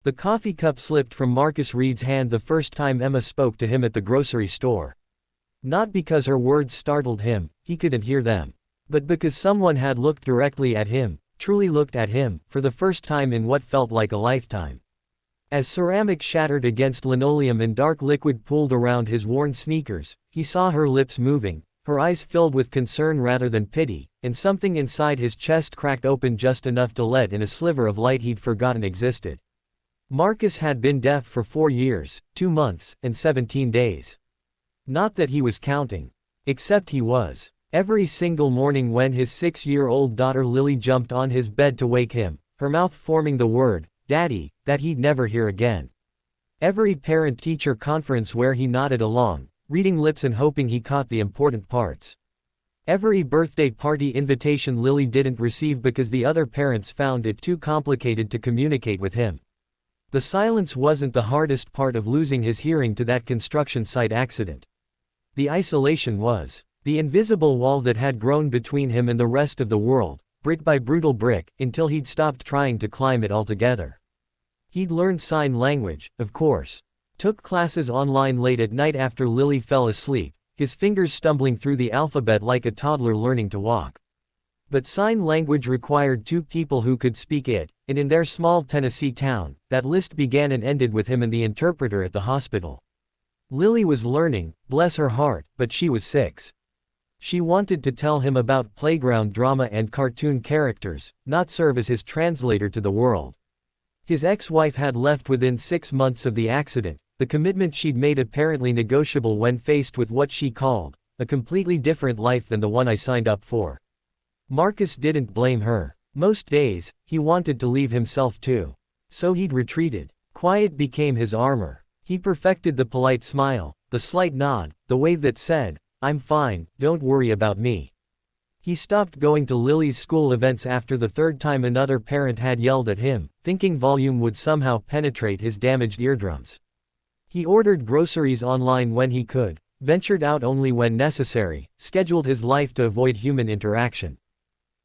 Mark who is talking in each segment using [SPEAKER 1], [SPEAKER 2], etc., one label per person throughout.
[SPEAKER 1] The coffee cup slipped from Marcus Reed's hand the first time Emma spoke to him at the grocery store. Not because her words startled him, he couldn't hear them. But because someone had looked directly at him, truly looked at him, for the first time in what felt like a lifetime. As ceramic shattered against linoleum and dark liquid pooled around his worn sneakers, he saw her lips moving, her eyes filled with concern rather than pity, and something inside his chest cracked open just enough to let in a sliver of light he'd forgotten existed. Marcus had been deaf for 4 years, 2 months, and 17 days. Not that he was counting. Except he was. Every single morning when his 6-year-old daughter Lily jumped on his bed to wake him, her mouth forming the word, "Daddy," that he'd never hear again. Every parent-teacher conference where he nodded along, reading lips and hoping he caught the important parts. Every birthday party invitation Lily didn't receive because the other parents found it too complicated to communicate with him. The silence wasn't the hardest part of losing his hearing to that construction site accident. The isolation was. The invisible wall that had grown between him and the rest of the world, brick by brutal brick, until he'd stopped trying to climb it altogether. He'd learned sign language, of course. Took classes online late at night after Lily fell asleep, his fingers stumbling through the alphabet like a toddler learning to walk. But sign language required 2 people who could speak it, and in their small Tennessee town, that list began and ended with him and the interpreter at the hospital. Lily was learning, bless her heart, but she was 6. She wanted to tell him about playground drama and cartoon characters, not serve as his translator to the world. His ex-wife had left within 6 months of the accident, the commitment she'd made apparently negotiable when faced with what she called a completely different life than the one I signed up for. Marcus didn't blame her. Most days, he wanted to leave himself too. So he'd retreated. Quiet became his armor. He perfected the polite smile, the slight nod, the wave that said, "I'm fine, don't worry about me." He stopped going to Lily's school events after the 3rd time another parent had yelled at him, thinking volume would somehow penetrate his damaged eardrums. He ordered groceries online when he could, ventured out only when necessary, scheduled his life to avoid human interaction.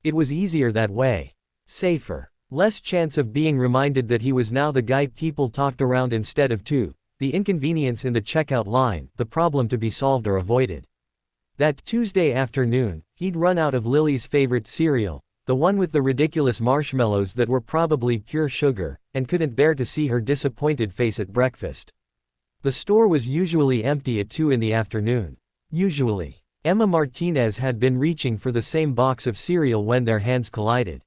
[SPEAKER 1] It was easier that way. Safer. Less chance of being reminded that he was now the guy people talked around instead of to, the inconvenience in the checkout line, the problem to be solved or avoided. That Tuesday afternoon, he'd run out of Lily's favorite cereal, the one with the ridiculous marshmallows that were probably pure sugar, and couldn't bear to see her disappointed face at breakfast. The store was usually empty at 2 in the afternoon. Usually. Emma Martinez had been reaching for the same box of cereal when their hands collided.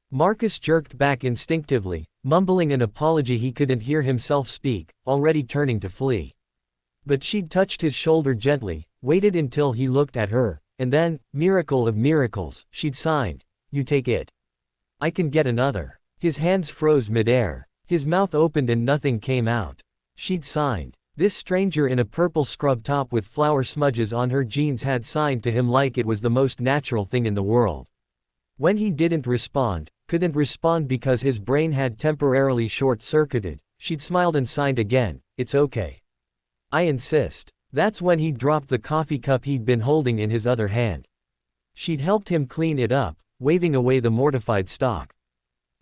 [SPEAKER 1] Marcus jerked back instinctively, mumbling an apology he couldn't hear himself speak, already turning to flee. But she'd touched his shoulder gently, waited until he looked at her, and then, miracle of miracles, she'd signed, "You take it. I can get another." His hands froze midair. His mouth opened and nothing came out. She'd signed. This stranger in a purple scrub top with flower smudges on her jeans had signed to him like it was the most natural thing in the world. When he didn't respond, couldn't respond because his brain had temporarily short-circuited, she'd smiled and signed again, "It's okay. I insist." That's when he dropped the coffee cup he'd been holding in his other hand. She'd helped him clean it up, waving away the mortified stalk.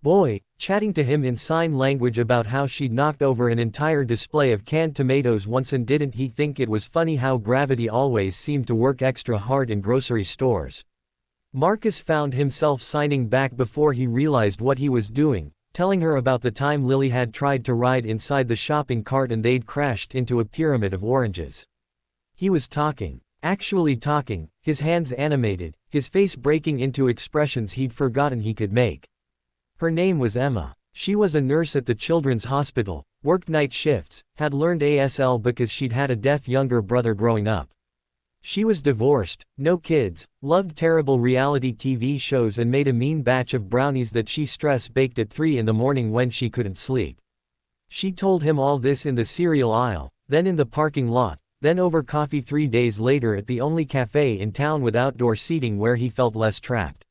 [SPEAKER 1] Boy, chatting to him in sign language about how she'd knocked over an entire display of canned tomatoes once, and didn't he think it was funny how gravity always seemed to work extra hard in grocery stores. Marcus found himself signing back before he realized what he was doing, telling her about the time Lily had tried to ride inside the shopping cart and they'd crashed into a pyramid of oranges. He was talking. Actually talking, his hands animated, his face breaking into expressions he'd forgotten he could make. Her name was Emma. She was a nurse at the children's hospital, worked night shifts, had learned ASL because she'd had a deaf younger brother growing up. She was divorced, no kids, loved terrible reality TV shows and made a mean batch of brownies that she stress-baked at 3 in the morning when she couldn't sleep. She told him all this in the cereal aisle, then in the parking lot, then over coffee 3 days later at the only cafe in town with outdoor seating where he felt less trapped.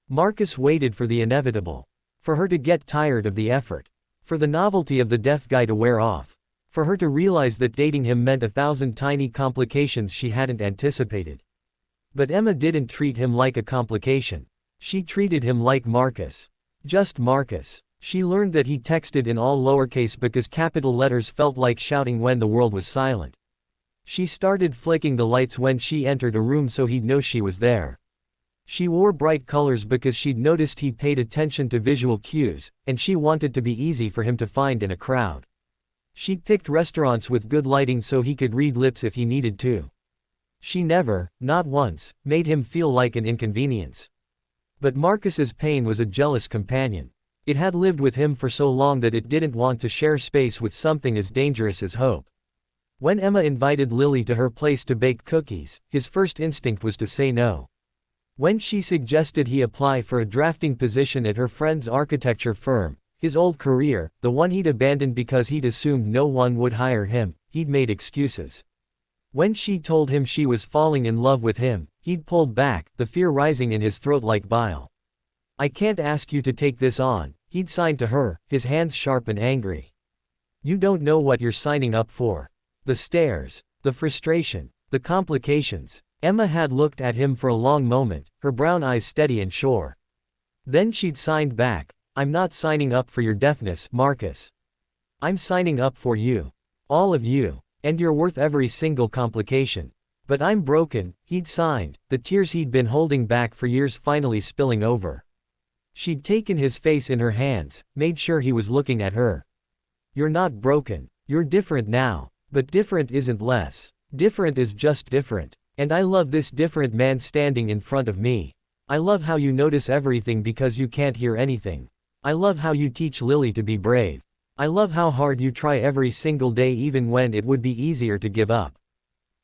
[SPEAKER 1] Marcus waited for the inevitable. For her to get tired of the effort. For the novelty of the deaf guy to wear off. For her to realize that dating him meant 1,000 tiny complications she hadn't anticipated. But Emma didn't treat him like a complication. She treated him like Marcus. Just Marcus. She learned that he texted in all lowercase because capital letters felt like shouting when the world was silent. She started flicking the lights when she entered a room so he'd know she was there. She wore bright colors because she'd noticed he paid attention to visual cues, and she wanted to be easy for him to find in a crowd. She picked restaurants with good lighting so he could read lips if he needed to. She never, not once, made him feel like an inconvenience. But Marcus's pain was a jealous companion. It had lived with him for so long that it didn't want to share space with something as dangerous as hope. When Emma invited Lily to her place to bake cookies, his first instinct was to say no. When she suggested he apply for a drafting position at her friend's architecture firm, his old career, the one he'd abandoned because he'd assumed no one would hire him, he'd made excuses. When she told him she was falling in love with him, he'd pulled back, the fear rising in his throat like bile. "I can't ask you to take this on," he'd signed to her, his hands sharp and angry. "You don't know what you're signing up for." The stares, the frustration, the complications. Emma had looked at him for a long moment, her brown eyes steady and sure. Then she'd signed back, "I'm not signing up for your deafness, Marcus. I'm signing up for you. All of you. And you're worth every single complication." "But I'm broken," he'd signed, the tears he'd been holding back for years finally spilling over. She'd taken his face in her hands, made sure he was looking at her. "You're not broken. You're different now. But different isn't less. Different is just different. And I love this different man standing in front of me. I love how you notice everything because you can't hear anything. I love how you teach Lily to be brave. I love how hard you try every single day even when it would be easier to give up.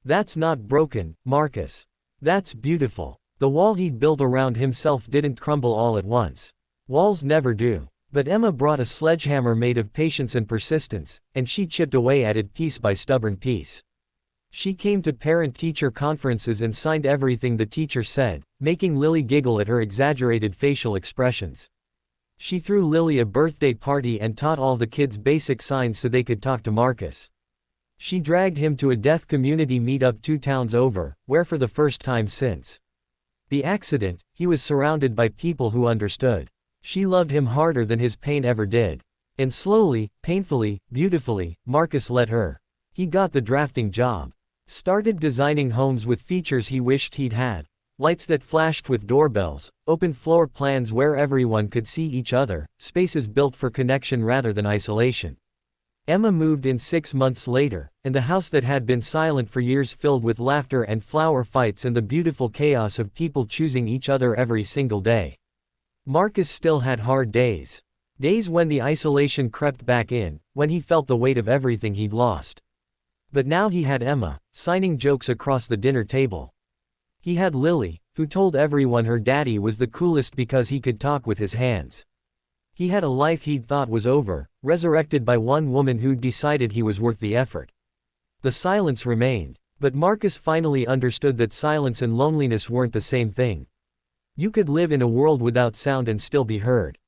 [SPEAKER 1] That's not broken, Marcus. That's beautiful." The wall he'd built around himself didn't crumble all at once. Walls never do. But Emma brought a sledgehammer made of patience and persistence, and she chipped away at it piece by stubborn piece. She came to parent-teacher conferences and signed everything the teacher said, making Lily giggle at her exaggerated facial expressions. She threw Lily a birthday party and taught all the kids basic signs so they could talk to Marcus. She dragged him to a deaf community meetup 2 towns over, where for the first time since the accident, he was surrounded by people who understood. She loved him harder than his pain ever did. And slowly, painfully, beautifully, Marcus let her. He got the drafting job. Started designing homes with features he wished he'd had. Lights that flashed with doorbells, open floor plans where everyone could see each other, spaces built for connection rather than isolation. Emma moved in 6 months later, and the house that had been silent for years filled with laughter and flower fights and the beautiful chaos of people choosing each other every single day. Marcus still had hard days. Days when the isolation crept back in, when he felt the weight of everything he'd lost. But now he had Emma, signing jokes across the dinner table. He had Lily, who told everyone her daddy was the coolest because he could talk with his hands. He had a life he'd thought was over, resurrected by one woman who'd decided he was worth the effort. The silence remained, but Marcus finally understood that silence and loneliness weren't the same thing. You could live in a world without sound and still be heard.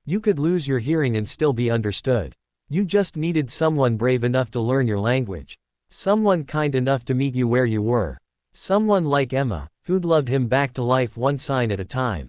[SPEAKER 1] You could lose your hearing and still be understood. You just needed someone brave enough to learn your language. Someone kind enough to meet you where you were. Someone like Emma, who'd loved him back to life one sign at a time.